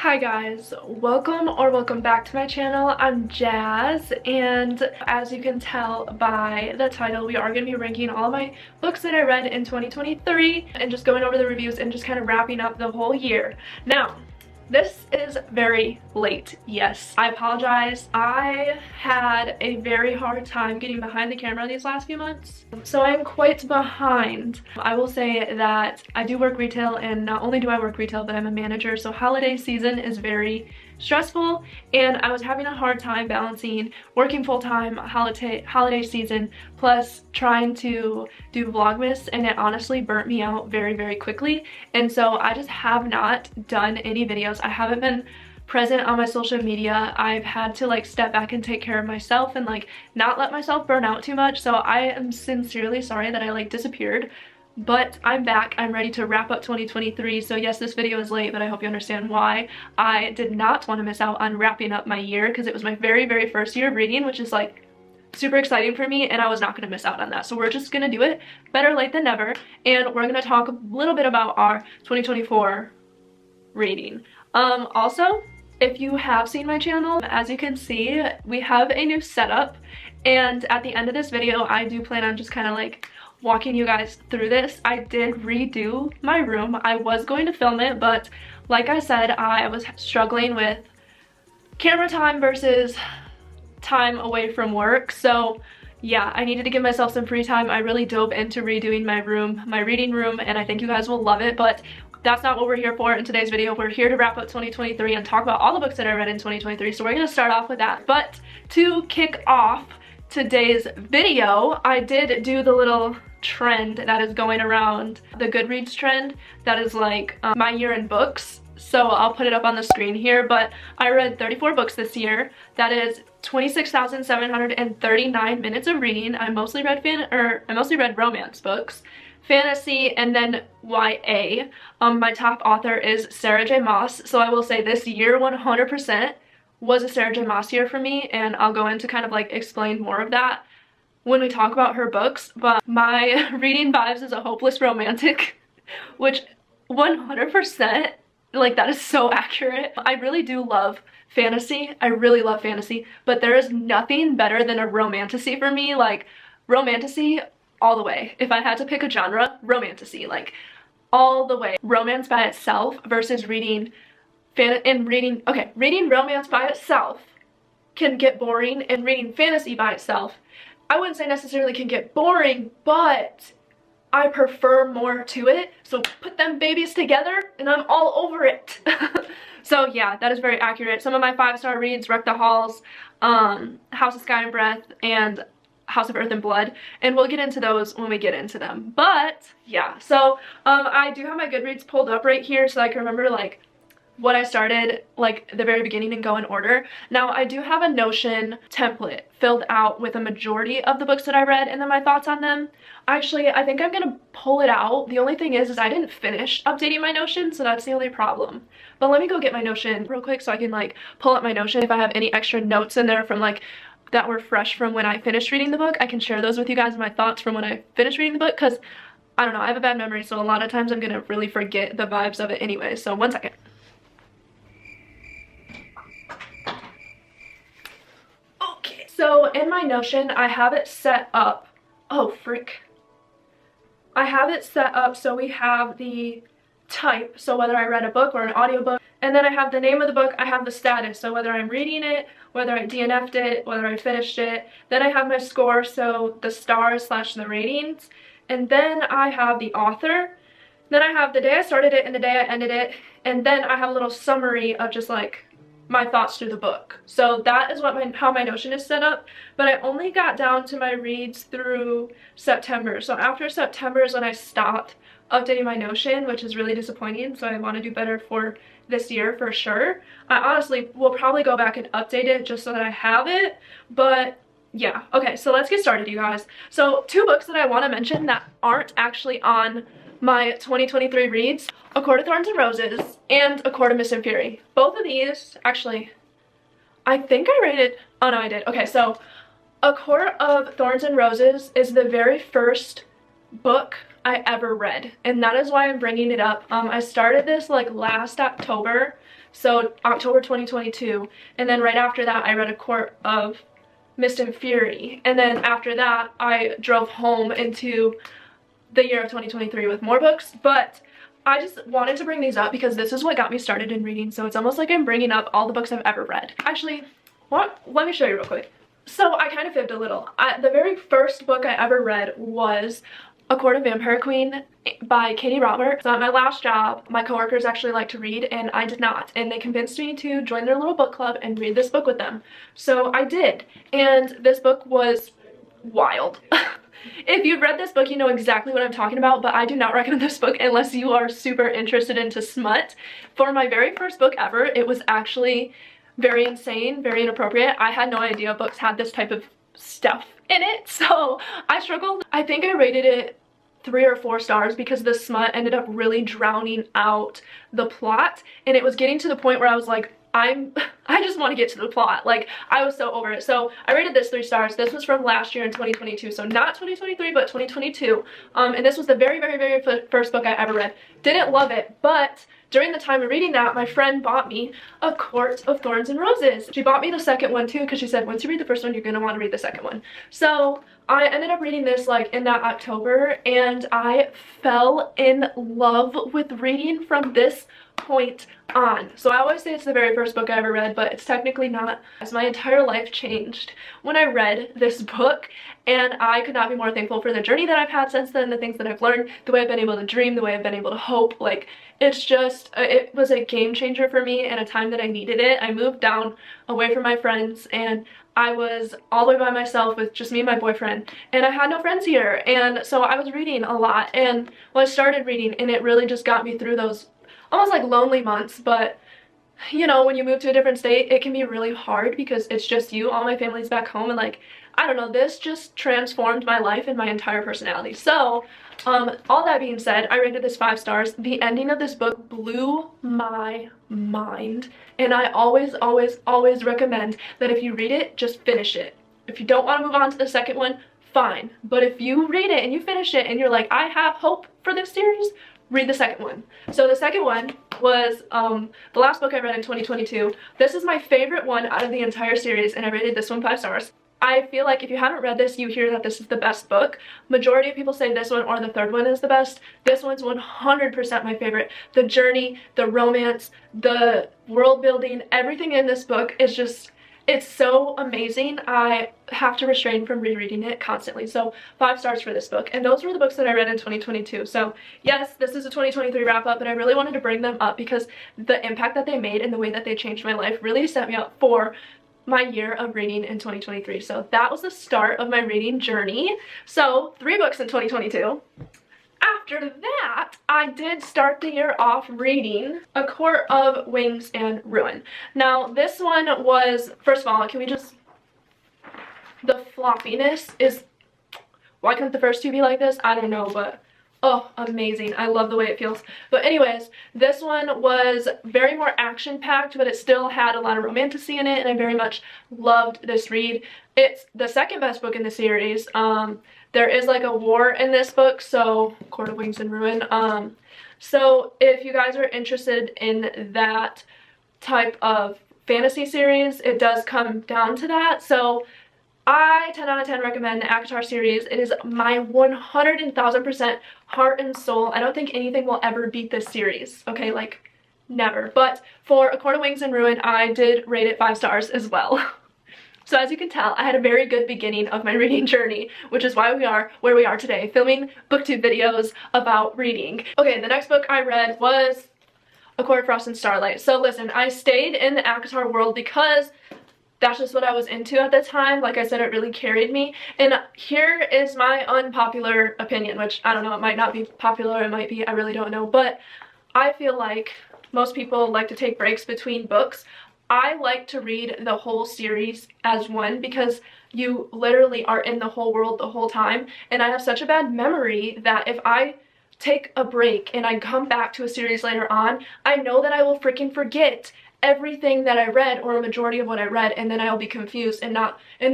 Hi guys, welcome back to my channel. I'm Jazz, and as you can tell by the title, we are going to be ranking all of my books that I read in 2023 and just going over the reviews and just kind of wrapping up the whole year. Now, this is very late, yes. I apologize. I had a very hard time getting behind the camera these last few months, so I am quite behind. I will say that I do work retail, and not only do I work retail, but I'm a manager, so holiday season is very stressful, and I was having a hard time balancing working full-time holiday season plus trying to do Vlogmas, and it honestly burnt me out very quickly. And so I just have not done any videos. I haven't been present on my social media. I've had to like step back and take care of myself and like not let myself burn out too much. So I am sincerely sorry that I like disappeared. But I'm back. I'm ready to wrap up 2023. So yes, this video is late, but I hope you understand why. I did not want to miss out on wrapping up my year because it was my very first year of reading, which is like super exciting for me, and I was not going to miss out on that. So we're just going to do it better late than never, and we're going to talk a little bit about our 2024 reading. Also, if you have seen my channel, as you can see, we have a new setup, and at the end of this video, I do plan on just kind of like walking you guys through this. I did redo my room. I was going to film it, but like I said, I was struggling with camera time versus time away from work. So yeah, I needed to give myself some free time. I really dove into redoing my room, my reading room, and I think you guys will love it. But that's not what we're here for in today's video. We're here to wrap up 2023 and talk about all the books that I read in 2023. So we're going to start off with that. But to kick off today's video, I did do the little trend that is going around, the Goodreads trend that is like my year in books. So I'll put it up on the screen here, but I read 34 books this year. That is 26,739 minutes of reading. I mostly read romance books, fantasy, and then YA. My top author is Sarah J Maas. So I will say this year 100% was a Sarah J Maas year for me, and I'll go into kind of like explain more of that when we talk about her books. But my reading vibes is a hopeless romantic, which 100%, like, that is so accurate. I really do love fantasy. I really love fantasy, but there is nothing better than a romantasy for me. Like, romantasy all the way. If I had to pick a genre, romantasy, like all the way. Romance by itself versus reading romance by itself can get boring, and reading fantasy by itself, I wouldn't say necessarily can get boring, but I prefer more to it. So put them babies together and I'm all over it. So yeah, that is very accurate. Some of my 5-star reads: Wreck the Halls, House of Sky and Breath, and House of Earth and Blood, and we'll get into those when we get into them. But yeah, so I do have my Goodreads pulled up right here so I can remember like what I started, like the very beginning, and go in order. Now, I do have a Notion template filled out with a majority of the books that I read and then my thoughts on them. Actually, I think I'm gonna pull it out. The only thing is I didn't finish updating my Notion, so that's the only problem. But let me go get my Notion real quick so I can like pull up my Notion. If I have any extra notes in there from like that were fresh from when I finished reading the book, I can share those with you guys, my thoughts from when I finished reading the book, because I don't know, I have a bad memory, so a lot of times I'm gonna really forget the vibes of it anyway. So one second. So in my Notion, I have it set up. Oh, frick. I have it set up so we have the type, so whether I read a book or an audiobook, and then I have the name of the book, I have the status, so whether I'm reading it, whether I DNF'd it, whether I finished it. Then I have my score, so the stars / the ratings, and then I have the author. Then I have the day I started it and the day I ended it, and then I have a little summary of just like my thoughts through the book. So that is what how my Notion is set up, but I only got down to my reads through September. So after September is when I stopped updating my Notion, which is really disappointing. So I want to do better for this year for sure. I honestly will probably go back and update it just so that I have it, but yeah. Okay, so let's get started, you guys. So 2 books that I want to mention that aren't actually on my 2023 reads: A Court of Thorns and Roses and A Court of Mist and Fury. Both of these, actually, I think I rated, oh no I did. Okay, so A Court of Thorns and Roses is the very first book I ever read, and that is why I'm bringing it up. I started this like last October, so October 2022, and then right after that I read A Court of Mist and Fury, and then after that I drove home into the year of 2023 with more books. But I just wanted to bring these up because this is what got me started in reading, so it's almost like I'm bringing up all the books I've ever read. Actually, let me show you real quick. So I kind of fibbed a little. The very first book I ever read was A Court of Vampire Queen by Katee Roberts. So at my last job, my coworkers actually like to read and I did not, and they convinced me to join their little book club and read this book with them. So I did, and this book was wild. If you've read this book, you know exactly what I'm talking about, but I do not recommend this book unless you are super interested into smut. For my very first book ever, it was actually very insane, very inappropriate. I had no idea books had this type of stuff in it, so I struggled. I think I rated it 3 or 4 stars because the smut ended up really drowning out the plot, and it was getting to the point where I was like, I just want to get to the plot. Like, I was so over it. So I rated this 3 stars. This was from last year in 2022, so not 2023 but 2022, and this was the very first book I ever read. Didn't love it, but during the time of reading that, my friend bought me A Court of Thorns and Roses. She bought me the second one too because she said once you read the first one you're gonna want to read the second one. So I ended up reading this like in that October, and I fell in love with reading from this point on. So I always say it's the very first book I ever read, but it's technically not, as my entire life changed when I read this book, and I could not be more thankful for the journey that I've had since then, the things that I've learned, the way I've been able to dream, the way I've been able to hope. Like, it's just, it was a game changer for me in a time that I needed it. I moved down away from my friends, and I was all the way by myself with just me and my boyfriend, and I had no friends here, and so I was reading a lot. And well, I started reading, and it really just got me through those almost like lonely months. But you know, when you move to a different state, it can be really hard because it's just you. All my family's back home, and like, I don't know, this just transformed my life and my entire personality. So all that being said, I rated this 5 stars. The ending of this book blew my mind, and I always recommend that if you read it, just finish it. If you don't want to move on to the second one, fine, but if you read it and you finish it and you're like, I have hope for this series, read the second one. So the second one was the last book I read in 2022. This is my favorite one out of the entire series, and I rated this one 5 stars. I feel like if you haven't read this, you hear that this is the best book. Majority of people say this one or the third one is the best. This one's 100% my favorite. The journey, the romance, the world building, everything in this book is just, it's so amazing. I have to restrain from rereading it constantly. So 5 stars for this book. And those were the books that I read in 2022. So yes, this is a 2023 wrap up, but I really wanted to bring them up because the impact that they made and the way that they changed my life really set me up for my year of reading in 2023. So that was the start of my reading journey. So 3 books in 2022. After that, I did start the year off reading A Court of Wings and Ruin. Now, this one was, first of all, can we just, the floppiness is, why couldn't the first 2 be like this? I don't know, but oh, amazing. I love the way it feels. But anyways, this one was very more action-packed, but it still had a lot of romantasy in it, and I very much loved this read. It's the second best book in the series. There is like a war in this book, so Court of Wings and Ruin. So if you guys are interested in that type of fantasy series, it does come down to that. So I 10 out of 10 recommend the ACOTAR series. It is my 100,000% heart and soul. I don't think anything will ever beat this series, okay, like never. But for A Court of Wings and Ruin, I did rate it 5 stars as well. So as you can tell, I had a very good beginning of my reading journey, which is why we are where we are today, filming booktube videos about reading. Okay, the next book I read was A Court of Frost and Starlight. So listen, I stayed in the ACOTAR world because that's just what I was into at the time. Like I said, it really carried me. And here is my unpopular opinion, which I don't know, it might not be popular, it might be, I really don't know. But I feel like most people like to take breaks between books. I like to read the whole series as one because you literally are in the whole world the whole time. And I have such a bad memory that if I take a break and I come back to a series later on, I know that I will freaking forget everything that I read, or a majority of what I read, and then I'll be confused and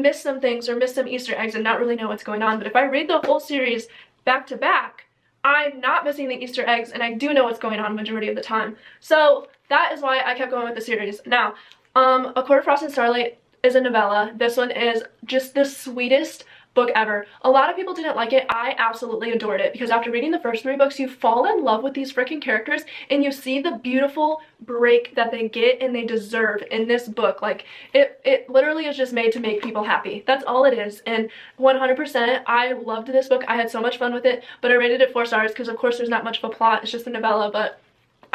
miss some things or miss some Easter eggs and not really know what's going on. But if I read the whole series back to back, I'm not missing the Easter eggs and I do know what's going on majority of the time. So that is why I kept going with the series. Now, A Court of Frost and Starlight is a novella. This one is just the sweetest book ever. A lot of people didn't like it. I absolutely adored it because after reading the first 3 books, you fall in love with these freaking characters and you see the beautiful break that they get and they deserve in this book. Like, it literally is just made to make people happy. That's all it is. And 100%, I loved this book. I had so much fun with it, but I rated it 4 stars because of course there's not much of a plot. It's just a novella, but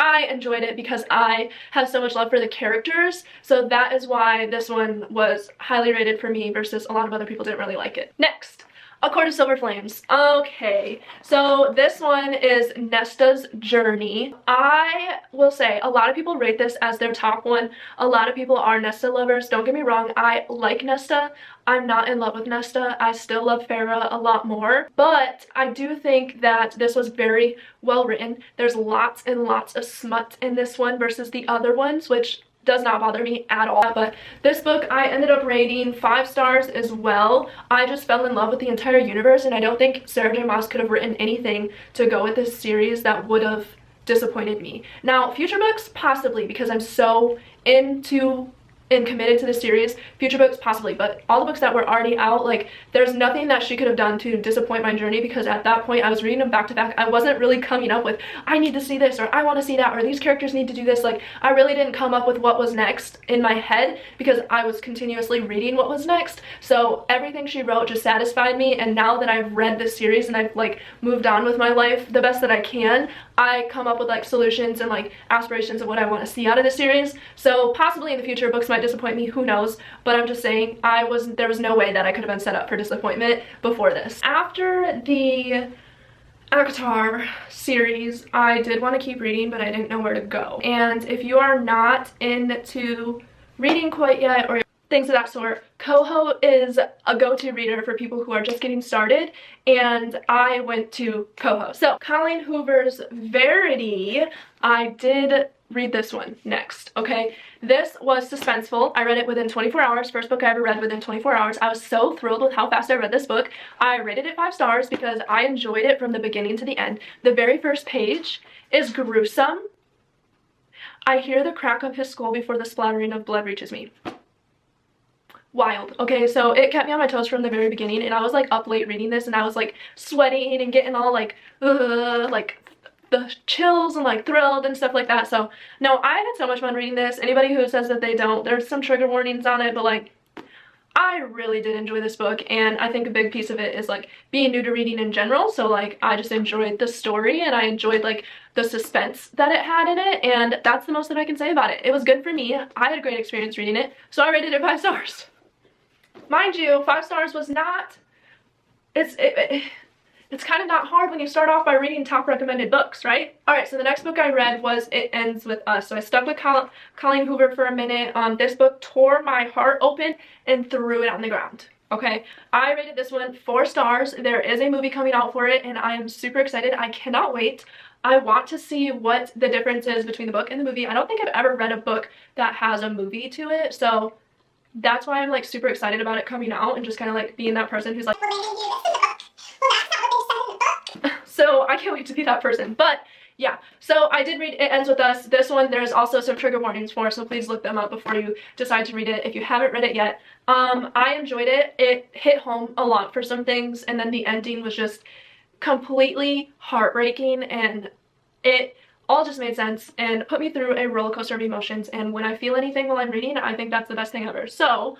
I enjoyed it because I have so much love for the characters, so that is why this one was highly rated for me versus a lot of other people didn't really like it. Next, A Court of Silver Flames. Okay, so this one is Nesta's Journey. I will say a lot of people rate this as their top one. A lot of people are Nesta lovers. Don't get me wrong, I like Nesta. I'm not in love with Nesta. I still love Feyre a lot more, but I do think that this was very well written. There's lots and lots of smut in this one versus the other ones, which does not bother me at all. But this book I ended up rating 5 stars as well. I just fell in love with the entire universe, and I don't think Sarah J Maas could have written anything to go with this series that would have disappointed me. Now, future books, possibly, because I'm so into and committed to the series. Future books, possibly, but all the books that were already out, like, there's nothing that she could have done to disappoint my journey, because at that point I was reading them back to back. I wasn't really coming up with, I need to see this, or I want to see that, or these characters need to do this. Like, I really didn't come up with what was next in my head because I was continuously reading what was next. So everything she wrote just satisfied me, and now that I've read this series and I've like moved on with my life the best that I can, I come up with like solutions and like aspirations of what I want to see out of the series. So possibly in the future books might disappoint me, who knows, but I'm just saying there was no way that I could have been set up for disappointment before this. After the ACOTAR series, I did want to keep reading, but I didn't know where to go. And if you are not into reading quite yet or things of that sort, Coho is a go-to reader for people who are just getting started, and I went to Coho. So Colleen Hoover's Verity, I did read this one next, okay? This was suspenseful. I read it within 24 hours. First book I ever read within 24 hours. I was so thrilled with how fast I read this book. I rated it 5 stars because I enjoyed it from the beginning to the end. The very first page is gruesome. I hear the crack of his skull before the splattering of blood reaches me. Wild. Okay, so it kept me on my toes from the very beginning, and I was like up late reading this, and I was like sweating and getting all like the chills and like thrilled and stuff like that. So no, I had so much fun reading this. Anybody who says that they don't, there's some trigger warnings on it, but like I really did enjoy this book, and I think a big piece of it is like being new to reading in general. So like I just enjoyed the story, and I enjoyed like the suspense that it had in it, and that's the most that I can say about it. It was good for me. I had a great experience reading it, so I rated it 5 stars. Mind you, 5 stars was not, it's kind of not hard when you start off by reading top recommended books, right? Alright, so the next book I read was It Ends With Us. So I stuck with Colleen Hoover for a minute. This book tore my heart open and threw it on the ground. Okay, I rated this one 4 stars. There is a movie coming out for it, and I am super excited. I cannot wait. I want to see what the difference is between the book and the movie. I don't think I've ever read a book that has a movie to it, so that's why I'm like super excited about it coming out, and just kind of like being that person who's like, so I can't wait to be that person. But yeah, so I did read It Ends With Us. This one there's also some trigger warnings for, so please look them up before you decide to read it if you haven't read it yet. I enjoyed it. It hit home a lot for some things, and then the ending was just completely heartbreaking, and it all just made sense and put me through a roller coaster of emotions. And when I feel anything while I'm reading, I think that's the best thing ever. So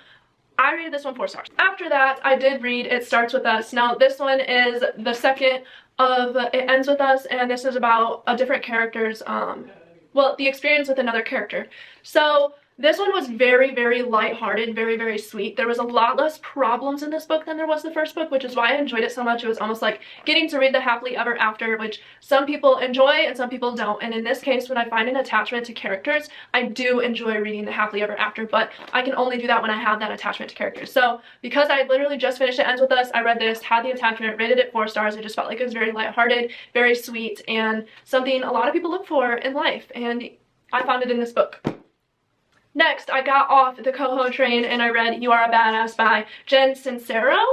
I rated this one 4 stars. After that, I did read It Starts With Us. Now this one is the second of It Ends With Us, and this is about a different character's well, the experience with another character. So this one was very, very lighthearted, very, very sweet. There was a lot less problems in this book than there was the first book, which is why I enjoyed it so much. It was almost like getting to read the happily ever after, which some people enjoy and some people don't. And in this case, when I find an attachment to characters, I do enjoy reading the happily ever after, but I can only do that when I have that attachment to characters. So because I literally just finished It Ends With Us, I read this, had the attachment, rated it 4 stars. I just felt like it was very lighthearted, very sweet, and something a lot of people look for in life, and I found it in this book. Next, I got off the Coho train and I read You Are a Badass by Jen Sincero.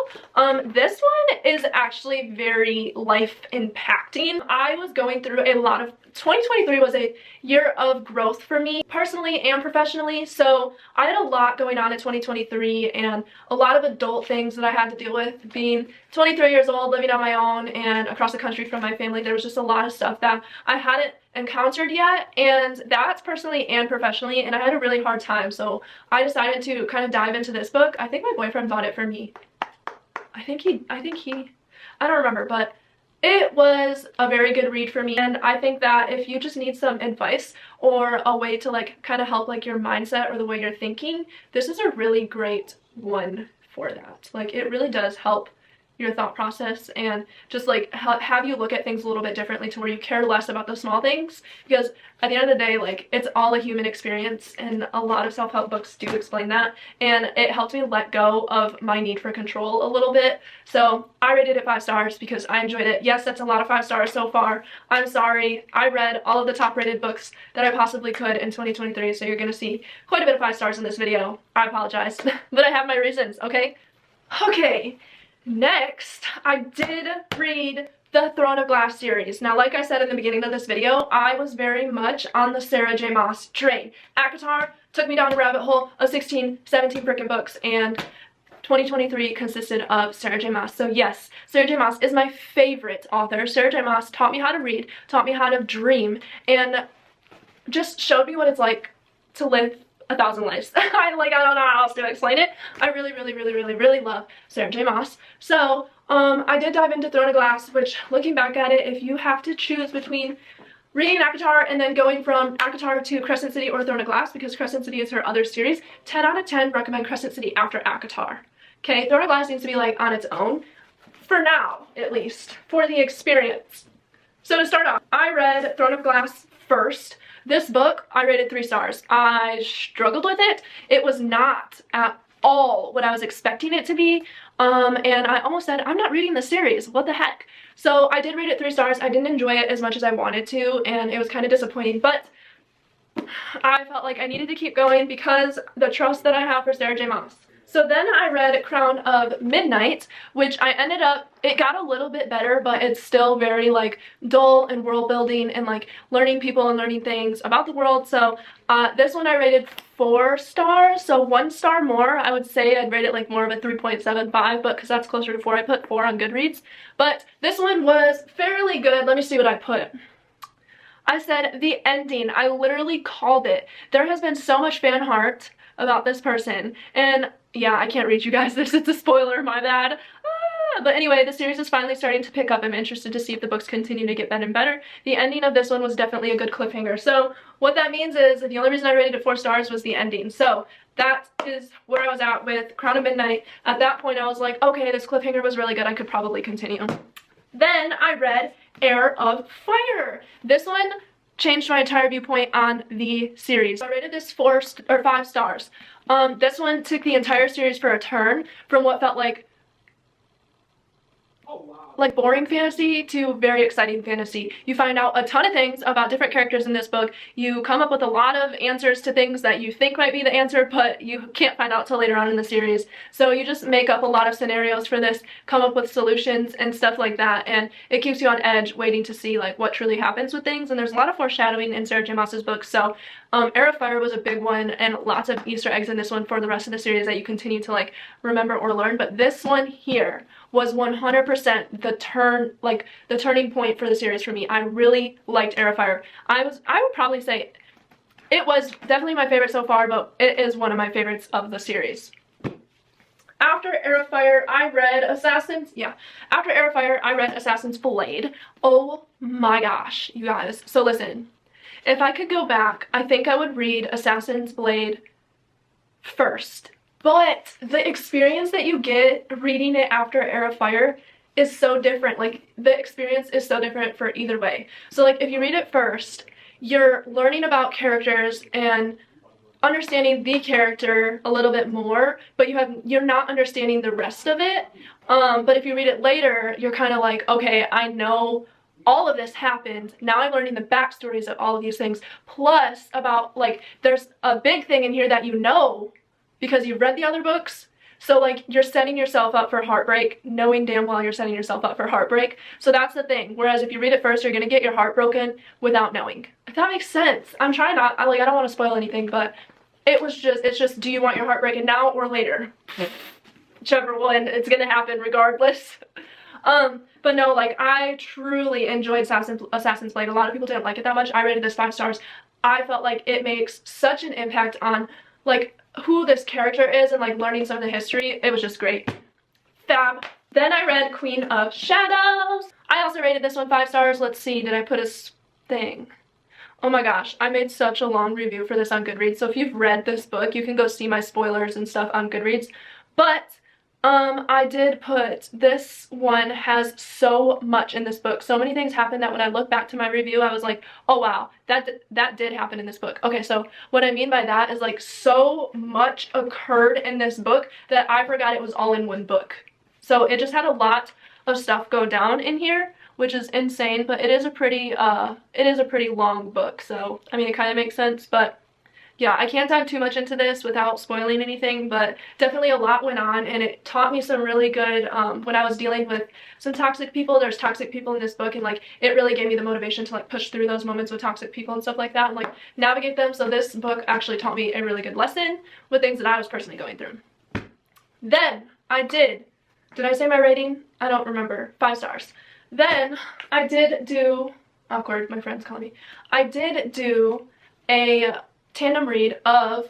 This one is actually very life impacting. I was going through a lot of 2023 was a year of growth for me personally and professionally, so I had a lot going on in 2023 and a lot of adult things that I had to deal with. Being 23 years old, living on my own and across the country from my family, there was just a lot of stuff that I hadn't encountered yet, and that's personally and professionally, and I had a really hard time, so I decided to kind of dive into this book. I think my boyfriend bought it for me. I don't remember, but it was a very good read for me, and I think that if you just need some advice or a way to like kind of help like your mindset or the way you're thinking, this is a really great one for that. Like, it really does help your thought process and just like have you look at things a little bit differently to where you care less about the small things, because at the end of the day, like, it's all a human experience, and a lot of self-help books do explain that, and it helped me let go of my need for control a little bit. So I rated it 5 stars because I enjoyed it. Yes, that's a lot of 5 stars so far. I'm sorry, I read all of the top rated books that I possibly could in 2023, so you're gonna see quite a bit of 5 stars in this video. I apologize but I have my reasons. Okay, next, I did read the Throne of Glass series. Now, like I said in the beginning of this video, I was very much on the Sarah J Maas train. ACOTAR took me down a rabbit hole of 16, 17 freaking books, and 2023 consisted of Sarah J Maas. So yes, Sarah J Maas is my favorite author. Sarah J Maas taught me how to read, taught me how to dream, and just showed me what it's like to live 1,000 lives. I don't know how else to explain it. I really love Sarah J Maas. So I did dive into Throne of Glass, which, looking back at it, if you have to choose between reading ACOTAR and then going from ACOTAR to Crescent City or Throne of Glass, because Crescent City is her other series, 10 out of 10 recommend Crescent City after ACOTAR. Okay, Throne of Glass needs to be like on its own, for now at least, for the experience. So to start off, I read Throne of Glass first. This book, I rated 3 stars. I struggled with it. It was not at all what I was expecting it to be. And I almost said, I'm not reading the series. What the heck? So I did rate it 3 stars. I didn't enjoy it as much as I wanted to, and it was kind of disappointing. But I felt like I needed to keep going because the trust that I have for Sarah J Maas. So then I read Crown of Midnight, which I ended up, it got a little bit better, but it's still very like dull and world building and like learning people and learning things about the world. So this one I rated 4 stars, so 1 star more. I would say I'd rate it like more of a 3.75, but because that's closer to 4, I put 4 on Goodreads. But this one was fairly good. Let me see what I put. I said the ending. I literally called it. There has been so much fan art about this person, and yeah, I can't read you guys this. It's a spoiler, my bad. But anyway, the series is finally starting to pick up. I'm interested to see if the books continue to get better and better. The ending of this one was definitely a good cliffhanger. So what that means is the only reason I rated it 4 stars was the ending. So that is where I was at with Crown of Midnight. At that point, I was like, okay, this cliffhanger was really good. I could probably continue. Then I read Heir of Fire. This one changed my entire viewpoint on the series. I rated this 5 stars. This one took the entire series for a turn from what felt like boring fantasy to very exciting fantasy. You find out a ton of things about different characters in this book. You come up with a lot of answers to things that you think might be the answer, but you can't find out till later on in the series. So you just make up a lot of scenarios for this, come up with solutions and stuff like that, and it keeps you on edge waiting to see like what truly happens with things. And there's a lot of foreshadowing in Sarah J Maas's books. So Heir of Fire was a big one, and lots of Easter eggs in this one for the rest of the series that you continue to like remember or learn. But this one here was 100% the turning point for the series for me. I really liked Heir of Fire. I would probably say it was definitely my favorite so far, but it is one of my favorites of the series. After Heir of Fire, I read Assassin's Blade. Oh my gosh, you guys. So listen, if I could go back, I think I would read Assassin's Blade first. But the experience that you get reading it after Heir of Fire is so different. Like, the experience is so different for either way. So like, if you read it first, you're learning about characters and understanding the character a little bit more, but you're not understanding the rest of it. But if you read it later, you're kind of like, okay, I know all of this happened. Now I'm learning the backstories of all of these things, plus about, like, there's a big thing in here that you know because you've read the other books. So, like, you're setting yourself up for heartbreak, knowing damn well you're setting yourself up for heartbreak. So that's the thing. Whereas if you read it first, you're gonna get your heart broken without knowing. If that makes sense. I'm trying not, I don't want to spoil anything, but it's just, do you want your heart broken now or later? Whichever one, it's gonna happen regardless. But no, like, I truly enjoyed Assassin's Blade. A lot of people didn't like it that much. I rated this 5 stars. I felt like it makes such an impact on, like, who this character is and, like, learning some of the history. It was just great. Fab. Then I read Queen of Shadows. I also rated this one 5 stars. Let's see, did I put a thing? Oh my gosh, I made such a long review for this on Goodreads. So if you've read this book, you can go see my spoilers and stuff on Goodreads. But I did put, this one has so much in this book. So many things happened that when I look back to my review, I was like, oh wow, that did happen in this book. Okay, so what I mean by that is, like, so much occurred in this book that I forgot it was all in one book. So it just had a lot of stuff go down in here, which is insane, but it is a pretty long book. So, I mean, it kind of makes sense, but yeah, I can't dive too much into this without spoiling anything, but definitely a lot went on, and it taught me some really good, when I was dealing with some toxic people. There's toxic people in this book, and, like, it really gave me the motivation to, like, push through those moments with toxic people and stuff like that, and, like, navigate them. So this book actually taught me a really good lesson with things that I was personally going through. Then did I say my rating? I don't remember. 5 stars. Then I did do, awkward, my friend's calling me. I did do a tandem read of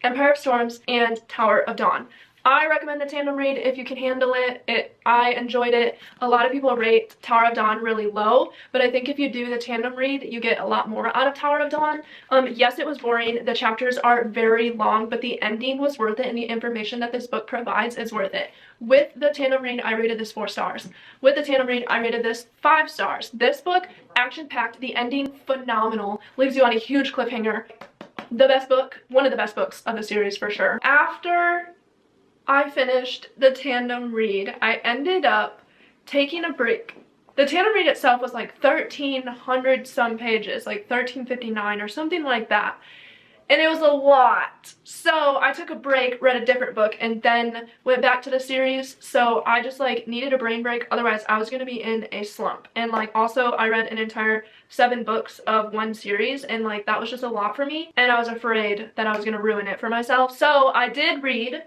Empire of Storms and Tower of Dawn. I recommend the tandem read if you can handle it. I enjoyed it. A lot of people rate Tower of Dawn really low, but I think if you do the tandem read, you get a lot more out of Tower of Dawn. Yes, it was boring. The chapters are very long, but the ending was worth it, and the information that this book provides is worth it. With the tandem read, I rated this 4 stars. With the tandem read, I rated this 5 stars. This book, action-packed, the ending, phenomenal, leaves you on a huge cliffhanger. The best book, one of the best books of the series for sure. After I finished the tandem read, I ended up taking a break. The tandem read itself was like 1,300 some pages, like 1,359 or something like that. And it was a lot. So I took a break, read a different book, and then went back to the series. So I just, like, needed a brain break. Otherwise, I was going to be in a slump. And, like, also I read an entire 7 books of one series, and, like, that was just a lot for me. And I was afraid that I was going to ruin it for myself. So I did read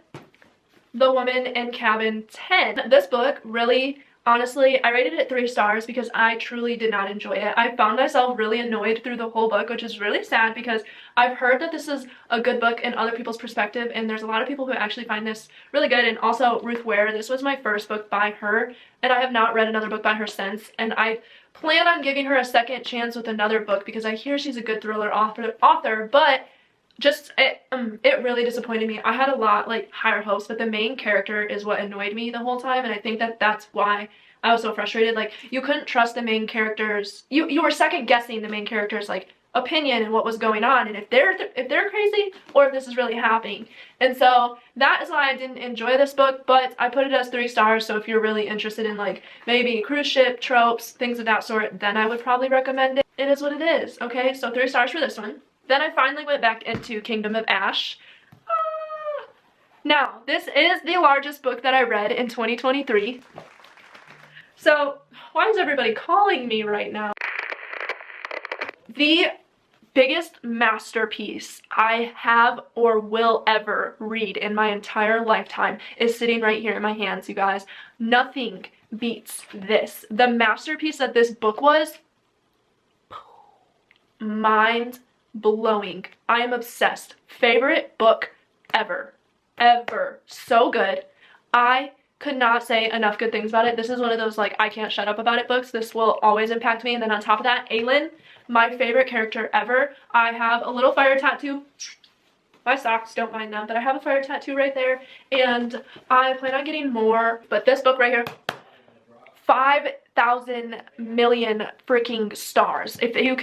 The Woman in Cabin 10. This book really, honestly, I rated it 3 stars because I truly did not enjoy it. I found myself really annoyed through the whole book, which is really sad because I've heard that this is a good book in other people's perspective, and there's a lot of people who actually find this really good. And also Ruth Ware, this was my first book by her, and I have not read another book by her since, and I plan on giving her a second chance with another book because I hear she's a good thriller author, but just, it really disappointed me. I had a lot, like, higher hopes, but the main character is what annoyed me the whole time, and I think that that's why I was so frustrated. Like, you couldn't trust the main characters. You were second guessing the main character's, like, opinion and what was going on, and if they're crazy or if this is really happening. And so that is why I didn't enjoy this book, but I put it as 3 stars. So if you're really interested in, like, maybe cruise ship tropes, things of that sort, then I would probably recommend it. It is what it is. Okay, so 3 stars for this one. Then I finally went back into Kingdom of Ash. Now, this is the largest book that I read in 2023. So, why is everybody calling me right now? The biggest masterpiece I have or will ever read in my entire lifetime is sitting right here in my hands, you guys. Nothing beats this. The masterpiece that this book was, mind-blowing. I am obsessed. Favorite book ever. Ever. So good. I could not say enough good things about it. This is one of those, like, I can't shut up about it books. This will always impact me. And then on top of that, Aelin, my favorite character ever. I have a little fire tattoo. My socks, don't mind them, but I have a fire tattoo right there, and I plan on getting more. But this book right here, 5,000 million freaking stars. If you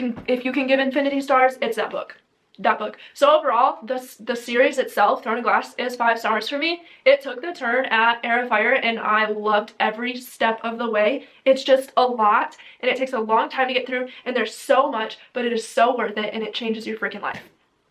can give infinity stars, it's that book. that book. So overall, the series itself, Throne of Glass, is 5 stars for me. It took the turn at Heir of Fire and I loved every step of the way. It's just a lot and it takes a long time to get through and there's so much, but it is so worth it and it changes your freaking life.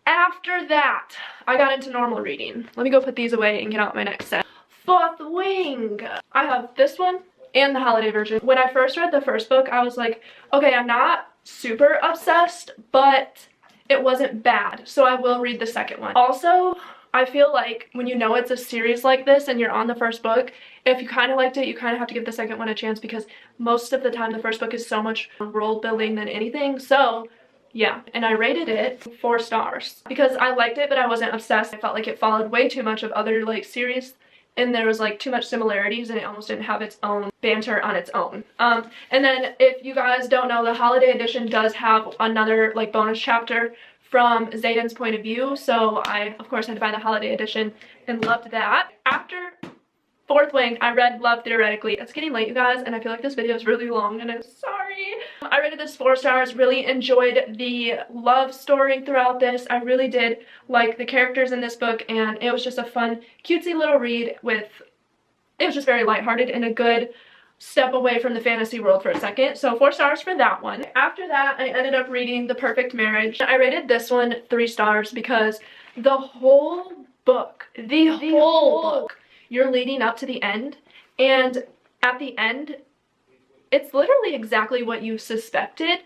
After that, I got into normal reading. Let me go put these away and get out my next set. Fourth Wing. I have this one and the holiday version. When I first read the first book, I was like, okay, I'm not super obsessed, but it wasn't bad, so I will read the second one. Also, I feel like when you know it's a series like this and you're on the first book, if you kind of liked it, you kind of have to give the second one a chance because most of the time the first book is so much world building than anything. So yeah, and I rated it 4 stars because I liked it, but I wasn't obsessed. I felt like it followed way too much of other like series and there was like too much similarities and it almost didn't have its own banter on its own. And then if you guys don't know, the holiday edition does have another like bonus chapter from Xaden's point of view, so I of course had to buy the holiday edition and loved that. After Fourth Wing, I read Love Theoretically. It's getting late, you guys, and I feel like this video is really long and I'm sorry. I rated this 4 stars, really enjoyed the love story throughout this. I really did like the characters in this book and it was just a fun, cutesy little read with, it was just very lighthearted and a good step away from the fantasy world for a second. So 4 stars for that one. After that, I ended up reading The Perfect Marriage. I rated this one 3 stars because the whole book, the whole book, you're leading up to the end, and at the end, it's literally exactly what you suspected.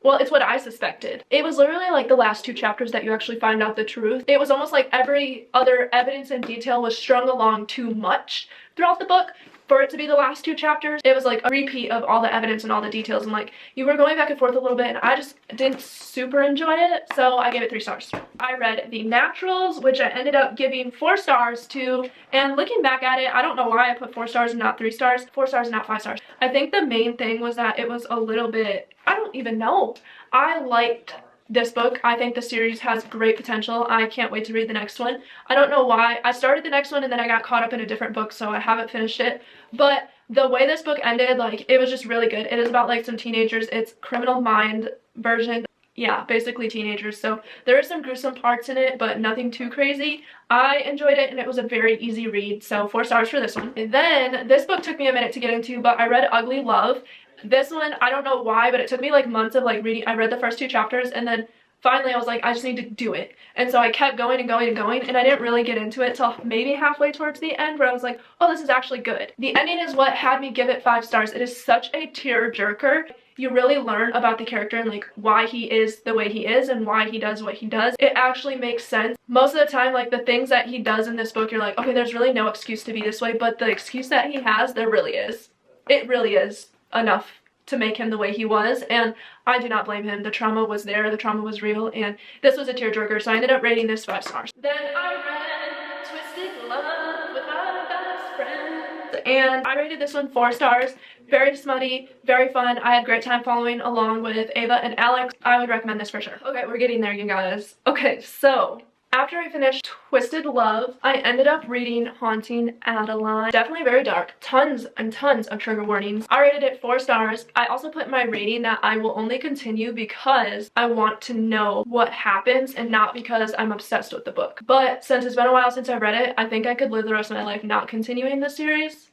Well, it's what I suspected. It was literally like the last 2 chapters that you actually find out the truth. It was almost like every other evidence and detail was strung along too much throughout the book for it to be the last 2 chapters. It was like a repeat of all the evidence and all the details, and like you were going back and forth a little bit and I just didn't super enjoy it, so I gave it 3 stars. I read The Naturals, which I ended up giving 4 stars to, and looking back at it, I don't know why I put 4 stars and not 3 stars, 4 stars and not 5 stars. I think the main thing was that it was a little bit, I don't even know. I liked this book. I think the series has great potential. I can't wait to read the next one. I don't know why. I started the next one and then I got caught up in a different book, so I haven't finished it. But the way this book ended, like, it was just really good. It is about like some teenagers. It's Criminal Mind version. Yeah, basically teenagers. So there are some gruesome parts in it, but nothing too crazy. I enjoyed it and it was a very easy read, so 4 stars for this one. And then this book took me a minute to get into, but I read Ugly Love. This one, I don't know why, but it took me like months of like reading. I read the first 2 chapters and then finally I was like, I just need to do it. And so I kept going and going and going, and I didn't really get into it till maybe halfway towards the end where I was like, oh, this is actually good. The ending is what had me give it 5 stars. It is such a tear-jerker. You really learn about the character and like why he is the way he is and why he does what he does. It actually makes sense. Most of the time, like the things that he does in this book, you're like, okay, there's really no excuse to be this way, but the excuse that he has, there really is. It really is enough to make him the way he was, and I do not blame him. The trauma was there, the trauma was real, and this was a tearjerker, so I ended up rating this 5 stars. Then I read Twisted Love with My Best Friend, and I rated this one 4 stars. Very smutty, very fun. I had a great time following along with Ava and Alex. I would recommend this for sure. Okay, we're getting there, you guys. Okay, so after I finished Twisted Love, I ended up reading Haunting Adeline. Definitely very dark. Tons and tons of trigger warnings. I rated it 4 stars. I also put in my rating that I will only continue because I want to know what happens and not because I'm obsessed with the book. But since it's been a while since I read it, I think I could live the rest of my life not continuing the series.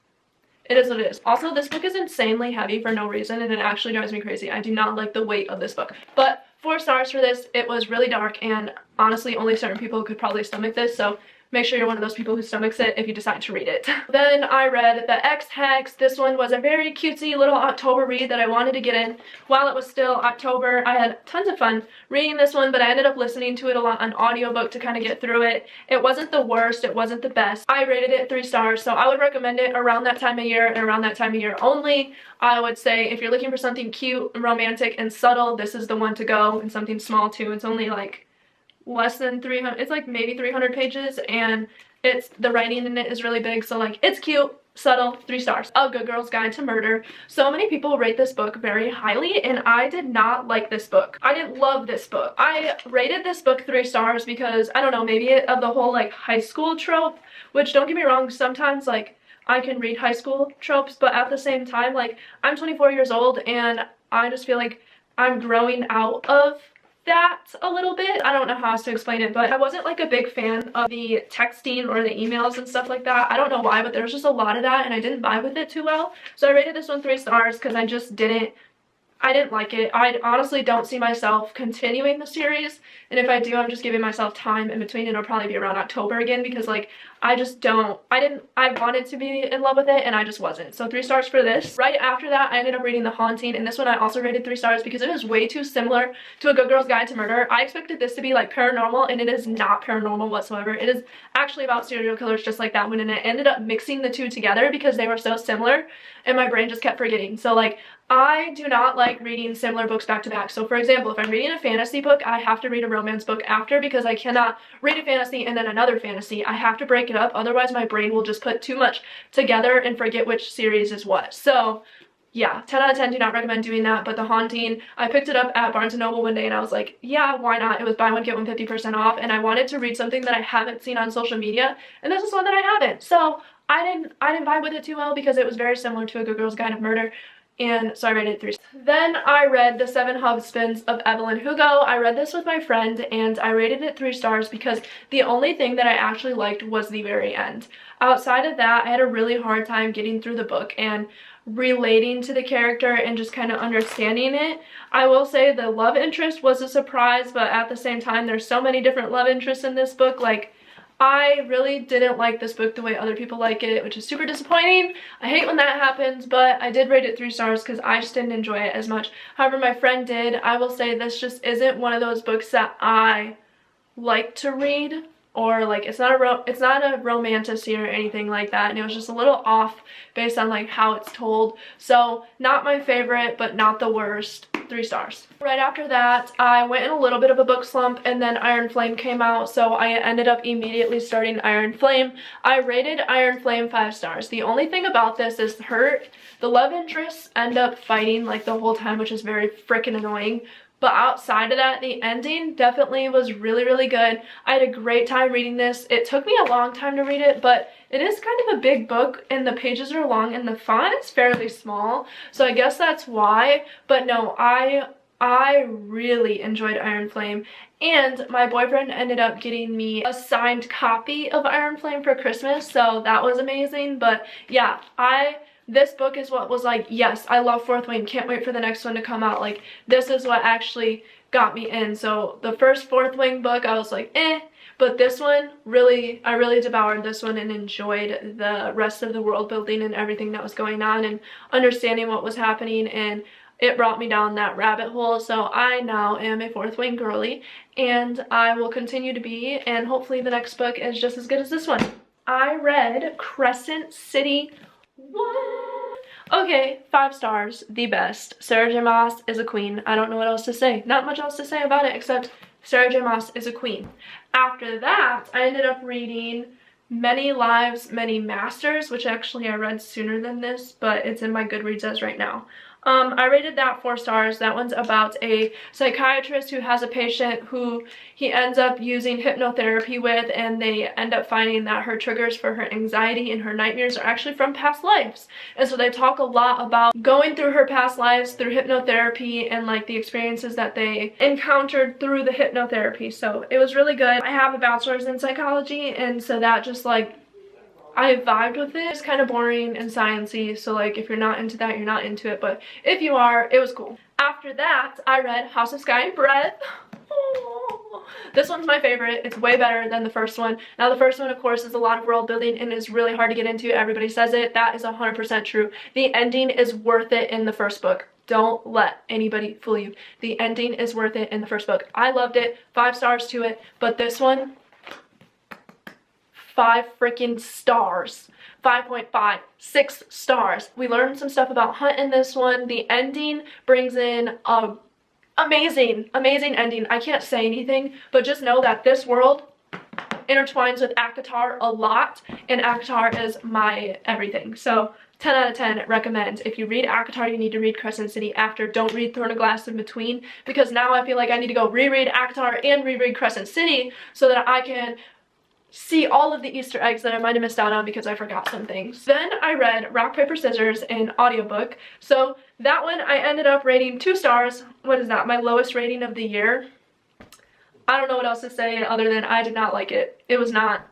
It is what it is. Also, this book is insanely heavy for no reason and it actually drives me crazy. I do not like the weight of this book. But 4 stars for this. It was really dark and honestly only certain people could probably stomach this, so make sure you're one of those people who stomachs it if you decide to read it. Then I read The Ex-Hex. This one was a very cutesy little October read that I wanted to get in while it was still October. I had tons of fun reading this one, but I ended up listening to it a lot on audiobook to kind of get through it. It wasn't the worst, it wasn't the best. I rated it 3 stars, so I would recommend it around that time of year and around that time of year only. I would say if you're looking for something cute and romantic and subtle, this is the one to go, and something small too. It's only like less than 300, it's like maybe 300 pages, and it's, the writing in it is really big, so like it's cute, subtle, 3 stars. A Good Girl's Guide to Murder. So many people rate this book very highly, and I did not like this book. I didn't love this book. I rated this book 3 stars because, I don't know, maybe of the whole like high school trope, which don't get me wrong, sometimes like I can read high school tropes, but at the same time, like I'm 24 years old and I just feel like I'm growing out of that a little bit. I don't know how else to explain it, but I wasn't like a big fan of the texting or the emails and stuff like that. I don't know why, but there was just a lot of that and I didn't vibe with it too well. So I rated this one 3 stars because I didn't like it. I honestly don't see myself continuing the series, and if I do, I'm just giving myself time in between. It'll probably be around October again because like I wanted to be in love with it and I just wasn't. So 3 stars for this. Right after that, I ended up reading The Haunting, and this one I also rated 3 stars because it was way too similar to A Good Girl's Guide to Murder. I expected this to be like paranormal, and it is not paranormal whatsoever. It is actually about serial killers just like that one, and it ended up mixing the two together because they were so similar and my brain just kept forgetting. So like I do not like reading similar books back to back. So for example, if I'm reading a fantasy book, I have to read a romance book after because I cannot read a fantasy and then another fantasy. I have to break it up, otherwise my brain will just put too much together and forget which series is what. So yeah, 10 out of 10, do not recommend doing that. But The Haunting, I picked it up at Barnes & Noble one day and I was like, yeah, why not? It was buy one get one 50% off, and I wanted to read something that I haven't seen on social media, and this is one that I haven't. So I didn't vibe with it too well because it was very similar to A Good Girl's Guide to Murder. And so I rated it 3. Then I read The 7 Husbands of Evelyn Hugo. I read this with my friend and I rated it 3 stars because the only thing that I actually liked was the very end. Outside of that, I had a really hard time getting through the book and relating to the character and just kind of understanding it. I will say the love interest was a surprise, but at the same time, there's so many different love interests in this book. Like, I really didn't like this book the way other people like it, which is super disappointing. I hate when that happens, but I did rate it 3 stars because I just didn't enjoy it as much. However, my friend did. I will say this just isn't one of those books that I like to read, or like it's not a romantasy or anything like that, and it was just a little off based on like how it's told. So not my favorite, but not the worst. 3 stars. Right after that, I went in a little bit of a book slump, and then Iron Flame came out, so I ended up immediately starting Iron Flame. I rated Iron Flame 5 stars. The only thing about this is the love interests end up fighting like the whole time, which is very freaking annoying. But outside of that, the ending definitely was really, really good. I had a great time reading this. It took me a long time to read it, but it is kind of a big book and the pages are long and the font is fairly small. So I guess that's why. But no, I really enjoyed Iron Flame, and my boyfriend ended up getting me a signed copy of Iron Flame for Christmas, so that was amazing. But yeah, this book is what was like, yes, I love Fourth Wing, can't wait for the next one to come out. Like, this is what actually got me in. So the first Fourth Wing book, I was like, eh. But this one, I really devoured this one and enjoyed the rest of the world building and everything that was going on and understanding what was happening, and it brought me down that rabbit hole. So I now am a Fourth Wing girly, and I will continue to be, and hopefully the next book is just as good as this one. I read Crescent City. What? Okay, 5 stars, the best. Sarah J Maas is a queen. I don't know what else to say. Not much else to say about it except Sarah J Maas is a queen. After that, I ended up reading Many Lives, Many Masters, which actually I read sooner than this, but it's in my Goodreads as right now. I rated that 4 stars. That one's about a psychiatrist who has a patient who he ends up using hypnotherapy with, and they end up finding that her triggers for her anxiety and her nightmares are actually from past lives. And so they talk a lot about going through her past lives through hypnotherapy and like the experiences that they encountered through the hypnotherapy. So it was really good. I have a bachelor's in psychology, and so that just like, I vibed with it. It's kind of boring and sciencey, so like if you're not into that, you're not into it, but if you are, it was cool. After that, I read House of Sky and Breath. Oh, this one's my favorite. It's way better than the first one. Now the first one, of course, is a lot of world building and is really hard to get into. Everybody says it. That is 100% true. The ending is worth it in the first book. Don't let anybody fool you. The ending is worth it in the first book. I loved it. 5 stars to it, but this one, 5 freaking stars. 5.5, 6 stars. We learned some stuff about Hunt in this one. The ending brings in a amazing ending. I can't say anything, but just know that this world intertwines with ACOTAR a lot, and ACOTAR is my everything. So 10 out of 10 recommend. If you read ACOTAR, you need to read Crescent City after. Don't read Throne of Glass in between, because now I feel like I need to go reread ACOTAR and reread Crescent City so that I can see all of the Easter eggs that I might have missed out on because I forgot some things. Then I read Rock, Paper, Scissors in audiobook. So that one I ended up rating 2 stars. What is that? My lowest rating of the year. I don't know what else to say other than I did not like it. It was not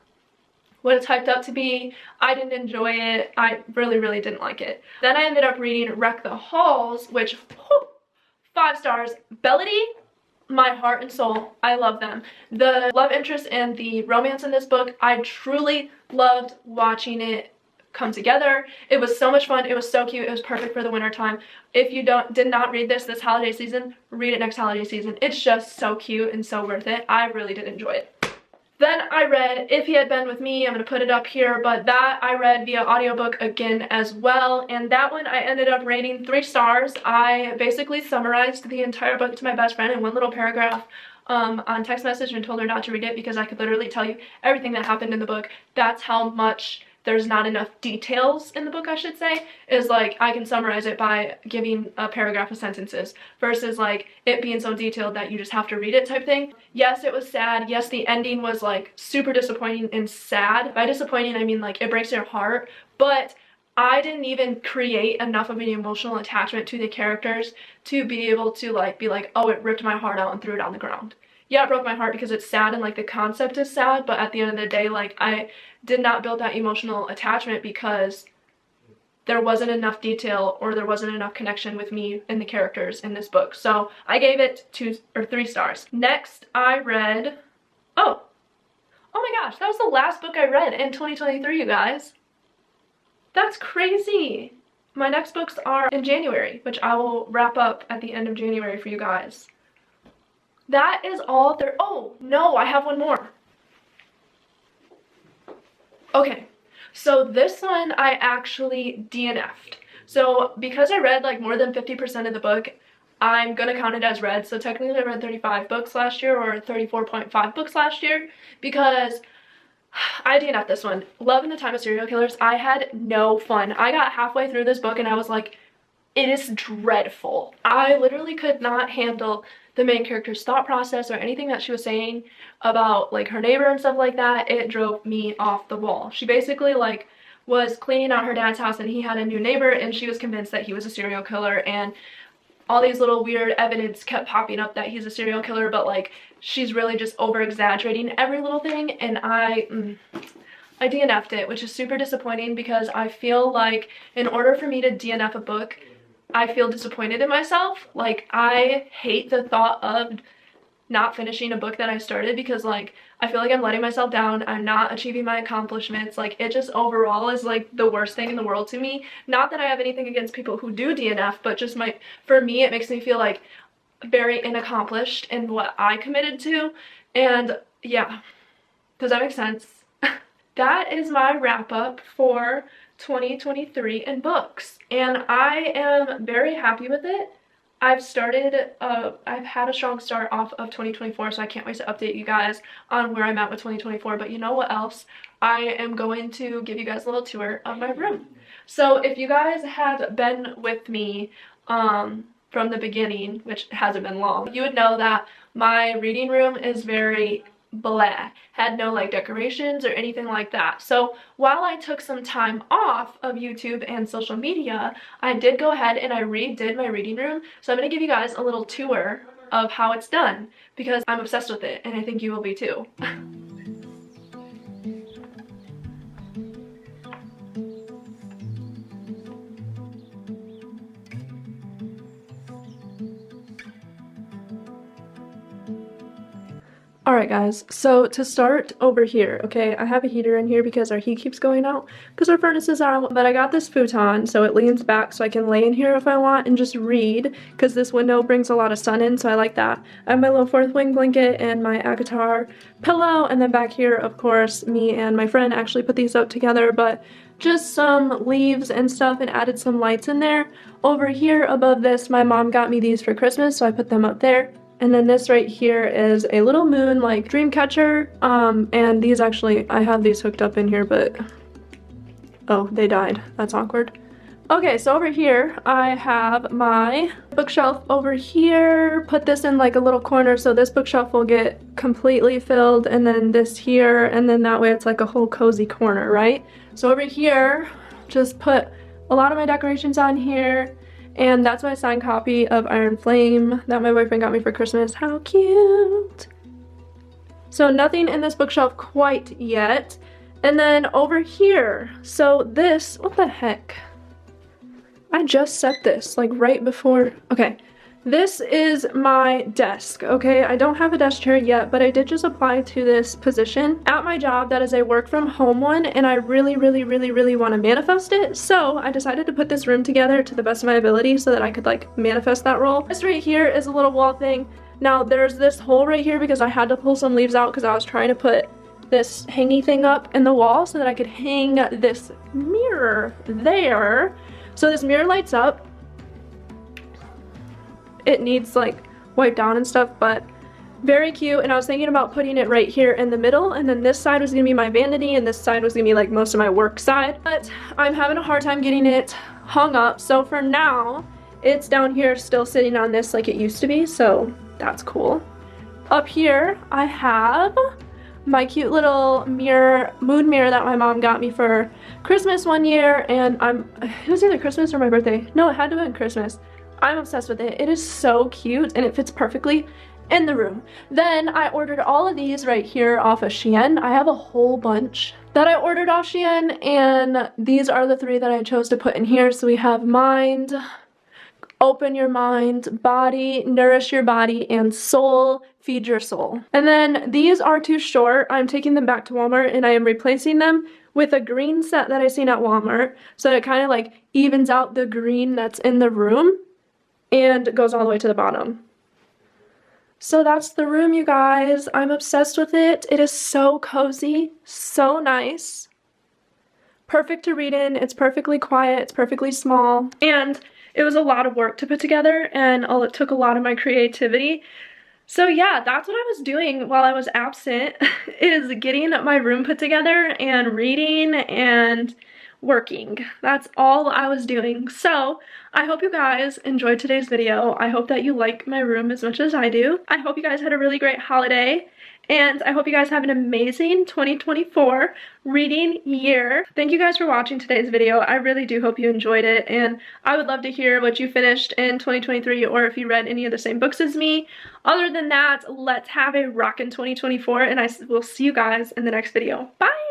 what it's hyped up to be. I didn't enjoy it. I really, really didn't like it. Then I ended up reading Wreck the Halls, which, whew, 5 stars. Bellady, my heart and soul. I love them. The love interest and the romance in this book, I truly loved watching it come together. It was so much fun. It was so cute. It was perfect for the winter time. If you did not read this holiday season, read it next holiday season. It's just so cute and so worth it. I really did enjoy it. Then I read If He Had Been With Me. I'm going to put it up here, but that I read via audiobook again as well, and that one I ended up rating 3 stars. I basically summarized the entire book to my best friend in one little paragraph on text message and told her not to read it because I could literally tell you everything that happened in the book. That's how much there's not enough details in the book, I should say, is like I can summarize it by giving a paragraph of sentences versus like it being so detailed that you just have to read it type thing. Yes, it was sad. Yes, the ending was like super disappointing and sad. By disappointing, I mean like it breaks your heart, but I didn't even create enough of an emotional attachment to the characters to be able to like be like, oh, it ripped my heart out and threw it on the ground. Yeah, it broke my heart because it's sad and like the concept is sad, but at the end of the day, like I did not build that emotional attachment because there wasn't enough detail or there wasn't enough connection with me and the characters in this book. So I gave it 2 or 3 stars. Next, I read, oh my gosh, that was the last book I read in 2023, you guys. That's crazy. My next books are in January, which I will wrap up at the end of January for you guys. That is all there. Oh, no, I have one more. Okay, so this one I actually DNF'd. So because I read like more than 50% of the book, I'm gonna count it as read. So technically I read 35 books last year or 34.5 books last year because I DNF'd this one. Love in the Time of Serial Killers. I had no fun. I got halfway through this book and I was like, it is dreadful. I literally could not handle the main character's thought process or anything that she was saying about like her neighbor and stuff like that. It drove me off the wall. She basically like was cleaning out her dad's house and he had a new neighbor and she was convinced that he was a serial killer, and all these little weird evidence kept popping up that he's a serial killer, but like she's really just over exaggerating every little thing, and I DNF'd it, which is super disappointing because I feel like in order for me to DNF a book, I feel disappointed in myself. Like I hate the thought of not finishing a book that I started because like I feel like I'm letting myself down. I'm not achieving my accomplishments. Like it just overall is like the worst thing in the world to me. Not that I have anything against people who do DNF, but just for me it makes me feel like very unaccomplished in what I committed to. And yeah, does that make sense? That is my wrap up for 2023 in books, and I am very happy with it. I've had a strong start off of 2024, so I can't wait to update you guys on where I'm at with 2024. But you know what else? I am going to give you guys a little tour of my room. So if you guys have been with me from the beginning, which hasn't been long, you would know that my reading room is very blah, had no like decorations or anything like that. So while I took some time off of YouTube and social media, I did go ahead and I redid my reading room. So I'm going to give you guys a little tour of how it's done because I'm obsessed with it and I think you will be too. Alright guys, so to start over here, okay, I have a heater in here because our heat keeps going out because our furnace is out, but I got this futon so it leans back so I can lay in here if I want and just read because this window brings a lot of sun in, so I like that. I have my little fourth wing blanket and my ACOTAR pillow, and then back here, of course, me and my friend actually put these out together, but just some leaves and stuff and added some lights in there. Over here above this, my mom got me these for Christmas, so I put them up there. And then this right here is a little moon like dream catcher, and these actually, I have these hooked up in here, but oh, they died. That's awkward. Okay, so over here I have my bookshelf over here. Put this in like a little corner so this bookshelf will get completely filled, and then this here, and then that way it's like a whole cozy corner, right? So over here, just put a lot of my decorations on here. And that's my signed copy of Iron Flame that my boyfriend got me for Christmas. How cute! So nothing in this bookshelf quite yet. And then over here, so this, what the heck? I just set this like right before, okay. This is my desk, okay? I don't have a desk chair yet, but I did just apply to this position at my job that is a work from home one, and I really want to manifest it. So I decided to put this room together to the best of my ability so that I could like manifest that role. This right here is a little wall thing. Now there's this hole right here because I had to pull some leaves out because I was trying to put this hangy thing up in the wall so that I could hang this mirror there. So this mirror lights up. It needs like wiped down and stuff, but very cute. And I was thinking about putting it right here in the middle, and then this side was gonna be my vanity and this side was gonna be like most of my work side, but I'm having a hard time getting it hung up. So for now, it's down here still sitting on this like it used to be, so that's cool. Up here, I have my cute little mirror, moon mirror that my mom got me for Christmas one year, and it was either Christmas or my birthday. No, it had to have been Christmas. I'm obsessed with it. It is so cute and it fits perfectly in the room. Then I ordered all of these right here off of Shein. I have a whole bunch that I ordered off Shein, and these are the 3 that I chose to put in here. So we have mind, open your mind, body, nourish your body, and soul, feed your soul. And then these are too short. I'm taking them back to Walmart and I am replacing them with a green set that I seen at Walmart. So it kind of like evens out the green that's in the room and goes all the way to the bottom. So that's the room, you guys. I'm obsessed with it. It is so cozy, so nice. Perfect to read in. It's perfectly quiet. It's perfectly small. And it was a lot of work to put together, and it took a lot of my creativity. So yeah, that's what I was doing while I was absent, is getting my room put together and reading and working. That's all I was doing. So I hope you guys enjoyed today's video. I hope that you like my room as much as I do. I hope you guys had a really great holiday, and I hope you guys have an amazing 2024 reading year. Thank you guys for watching today's video. I really do hope you enjoyed it, and I would love to hear what you finished in 2023 or if you read any of the same books as me. Other than that, let's have a rockin' 2024, and I will see you guys in the next video. Bye!